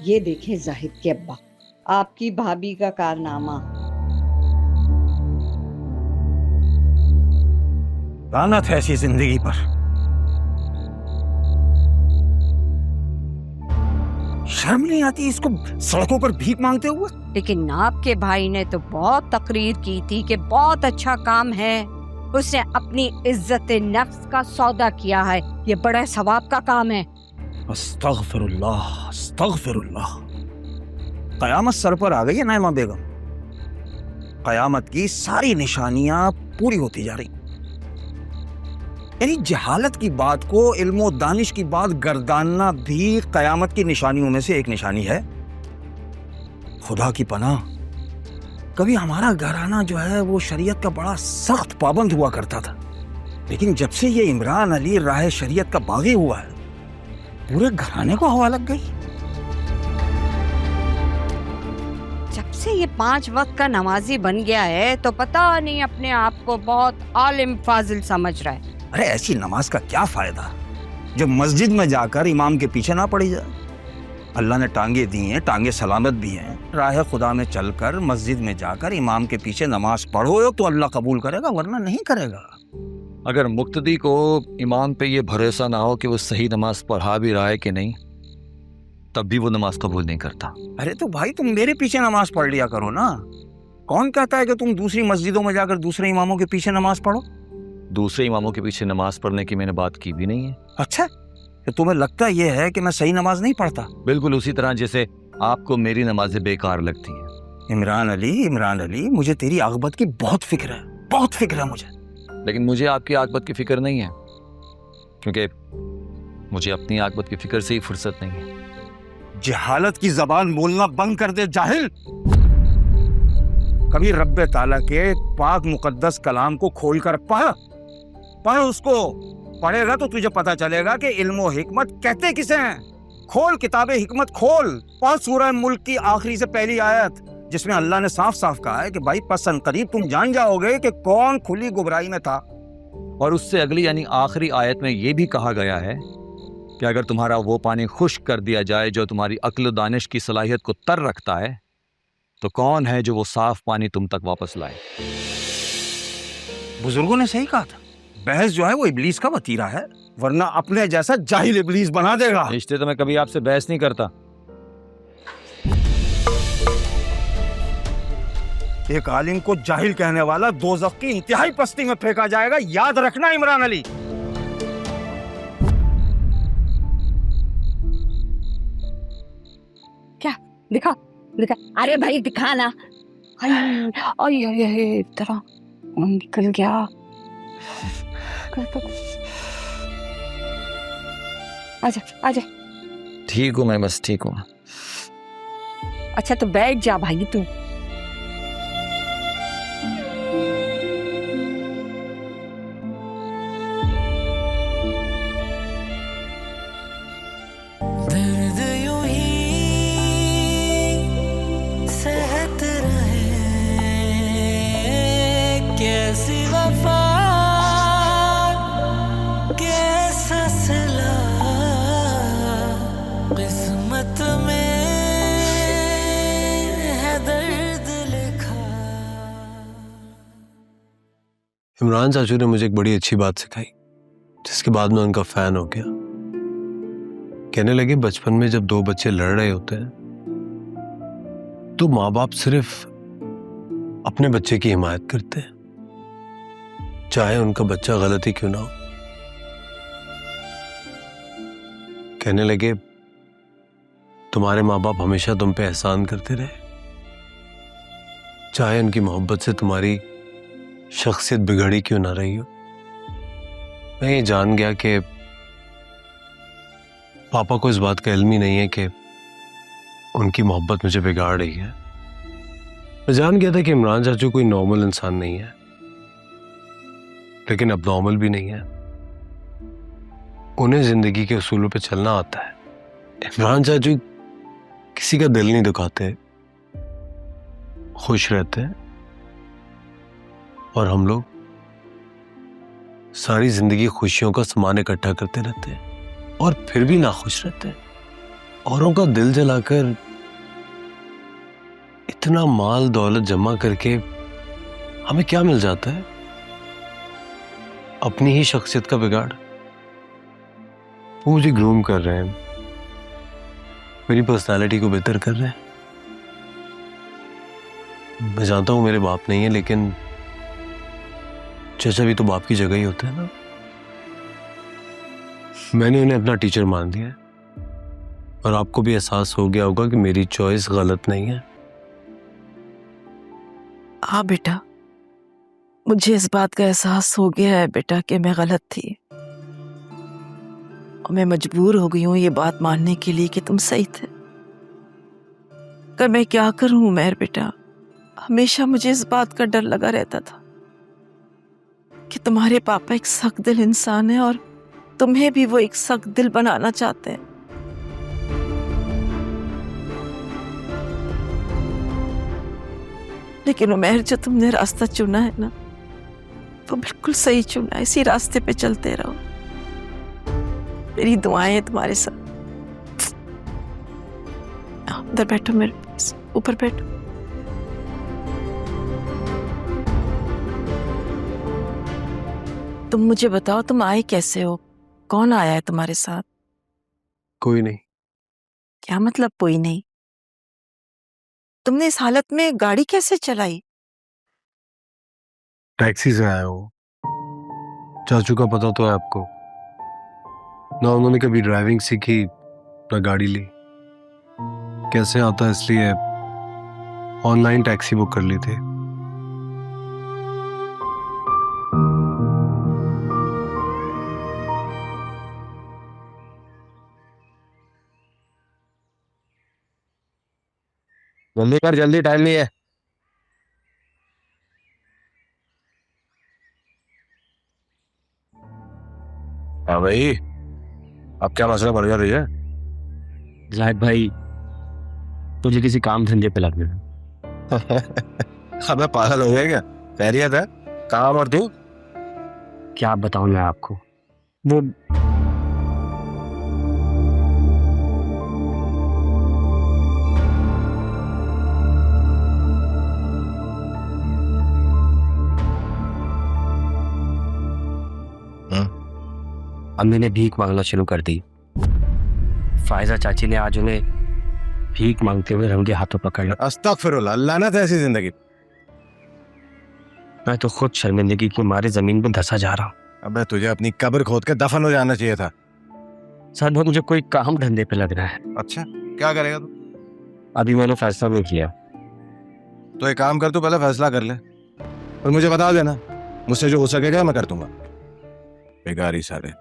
ये देखें जाहिद के अब्बा, आपकी भाभी का कारनामा। लानत है ऐसी जिंदगी पर। शर्म नहीं आती इसको सड़कों पर भीख मांगते हुए? लेकिन आपके भाई ने तो बहुत तकरीर की थी कि बहुत अच्छा काम है, उसने अपनी इज्जत नफ्स का सौदा किया है, ये बड़ा सवाब का काम है। अस्तगफिरुल्लाह अस्तगफिरुल्लाह। कयामत सर पर आ गई है नाइमा बेगम। कयामत की सारी निशानियां पूरी होती जा रही। यानी जहालत की बात को इल्म और दानिश की बात गर्दानना भी कयामत की निशानियों में से एक निशानी है। खुदा की पनाह, कभी हमारा घराना जो है वो शरीयत का बड़ा सख्त पाबंद हुआ करता था, लेकिन जब से ये इमरान अली राह शरीयत का बागी हुआ है, पूरे घराने को हवा लग गई। जब से ये 5 वक्त का नमाजी बन गया है तो पता नहीं अपने आप को बहुत आलिम फाजिल समझ रहा है। अरे ऐसी नमाज का क्या फायदा जब मस्जिद में जाकर इमाम के पीछे ना पड़ी जाए। अल्लाह ने टांगे दी हैं, टांगे सलामत भी हैं। राह खुदा में चलकर मस्जिद में जाकर इमाम के पीछे नमाज पढ़ो तो अल्लाह कबूल करेगा, वरना नहीं करेगा। अगर मुक्तदी को इमाम पे ये भरोसा ना हो कि वो सही नमाज पढ़ा भी रहा है कि नहीं, तब भी वो नमाज कबूल नहीं करता। अरे तो भाई तुम मेरे पीछे नमाज पढ़ लिया करो ना। कौन कहता है कि तुम दूसरी मस्जिदों में जाकर दूसरे इमामों के पीछे नमाज पढ़ो? दूसरे इमामों के पीछे नमाज पढ़ने की मैंने बात की भी नहीं है। अच्छा, तो तुम्हें लगता यह है कि मैं सही नमाज नहीं पढ़ता? बिल्कुल उसी तरह जैसे आपको मेरी नमाजें बेकार लगती हैं। इमरान अली, मुझे तेरी आगबत की बहुत फिक्र है, बहुत फिक्र है मुझे। लेकिन मुझे आपकी आकबत की फिक्र नहीं है, क्योंकि मुझे अपनी आकबत की फिक्र से ही फुर्सत नहीं है। जहालत की जबान बोलना बंद कर दे जाहिल। कभी रब्बे ताला के पाक मुकद्दस कलाम को खोलकर पढ़ उसको। पढ़ेगा तो तुझे पता चलेगा कि इल्म और हिकमत कहते किसे हैं। खोल किताबे हिकमत, खोल, पढ़ सूरह मुल्क की आखिरी से पहली आयत, जिसमें अल्लाह ने साफ साफ कहा है कि भाई पसन करीब तुम जान जाओगे कि कौन खुली गुमराही में था। और उससे अगली यानी आखिरी आयत में यह भी कहा गया है कि अगर तुम्हारा वो पानी खुश्क कर दिया जाए जो तुम्हारी अक्ल दानिश की सलाहियत को तर रखता है, तो कौन है जो वो साफ पानी तुम तक वापस लाए। बुजुर्गों ने सही कहा था, बहस जो है वो इब्लीस का वतीरा है, वरना अपने जैसा जाहिल इब्लीस बना देगा। रिश्ते तो मैं कभी आपसे बहस नहीं करता। एक आलिम को जाहिल कहने वाला दोज़ख की इंतहाई पस्ती में फेंका जाएगा, याद रखना इमरान अली। क्या दिखा दिखा? अरे भाई दिखा ना। तरह निकल गया। आजा आजा। ठीक हूं मैं, बस ठीक हूं। अच्छा तो बैठ जा भाई तू। इमरान चाचू ने मुझे एक बड़ी अच्छी बात सिखाई, जिसके बाद मैं उनका फैन हो गया। कहने लगे बचपन में जब 2 बच्चे लड़ रहे होते हैं तो माँ बाप सिर्फ अपने बच्चे की हिमायत करते हैं, चाहे उनका बच्चा गलत ही क्यों ना हो। कहने लगे तुम्हारे माँ बाप हमेशा तुम पे एहसान करते रहे, चाहे उनकी मोहब्बत से तुम्हारी शख्सियत बिगड़ी क्यों ना रही हो। मैं ये जान गया कि पापा को इस बात का इल्म ही नहीं है कि उनकी मोहब्बत मुझे बिगाड़ रही है। मैं जान गया था कि इमरान चाचू कोई नॉर्मल इंसान नहीं है, लेकिन अब नॉर्मल भी नहीं है। उन्हें जिंदगी के उसूलों पे चलना आता है। इमरान चाचू किसी का दिल नहीं दुखाते, खुश रहते हैं, और हम लोग सारी जिंदगी खुशियों का सामान इकट्ठा करते रहते हैं और फिर भी नाखुश रहते हैं। औरों का दिल जलाकर इतना माल दौलत जमा करके हमें क्या मिल जाता है? अपनी ही शख्सियत का बिगाड़। वो मुझे ग्रूम कर रहे हैं, मेरी पर्सनालिटी को बेहतर कर रहे हैं। मैं जानता हूं मेरे बाप नहीं है, लेकिन चाचा भी तो बाप की जगह ही होते हैं ना। मैंने उन्हें अपना टीचर मान लिया है, और आपको भी एहसास हो गया होगा कि मेरी चॉइस गलत नहीं है। हाँ बेटा, मुझे इस बात का एहसास हो गया है बेटा कि मैं गलत थी, और मैं मजबूर हो गई हूँ ये बात मानने के लिए कि तुम सही थे। कर मैं क्या करूँ उमैर बेटा, हमेशा मुझे इस बात का डर लगा रहता था कि तुम्हारे पापा एक सख्त दिल इंसान है और तुम्हें भी वो एक सख्त दिल बनाना चाहते हैं। लेकिन उमैर, जो तुमने रास्ता चुना है ना, वो बिल्कुल सही चुना है। इसी रास्ते पे चलते रहो, मेरी दुआएं हैं तुम्हारे साथ। अंदर बैठो, मेरे पास ऊपर बैठो। तुम मुझे बताओ, तुम आए कैसे हो? कौन आया है तुम्हारे साथ? कोई नहीं। क्या मतलब कोई नहीं? तुमने इस हालत में गाड़ी कैसे चलाई? टैक्सी से आया हूँ। चाचू का पता तो है आपको, ना उन्होंने कभी ड्राइविंग सीखी ना गाड़ी ली। कैसे आता, इसलिए ऑनलाइन टैक्सी बुक कर ली थी। जल्दी कर, जल्दी, टाइम नहीं है। हाँ भाई, अब क्या मसला बढ़ रही है? जाहिद भाई, तुझे किसी काम धंधे पे लगना है। अबे पागल हो गया क्या? खैरियत है? काम और तू? क्या बताऊं मैं आपको, वो अब मैंने भीख मांगना शुरू कर दी। फायजा चाची ने आज उन्हें भीख मांगते हुए रंगे हाथों पकड़ लिया। अस्तगफिरुल्लाह, लानत है ऐसी जिंदगी। मैं तो खुद शर्मिंदगी के मारे जमीन पे धंसा जा रहा हूँ। अबे तुझे अपनी कब्र खोद के दफन हो जाना चाहिए था। सर, मुझे कोई काम धंधे पे लग रहा है। अच्छा, क्या करेगा तू? अभी मैंने फैसला नहीं किया। तो एक काम कर, तू पहले फैसला कर ले और मुझे बता देना। मुझसे जो हो सकेगा मैं कर दूंगा। बेगारी सारे।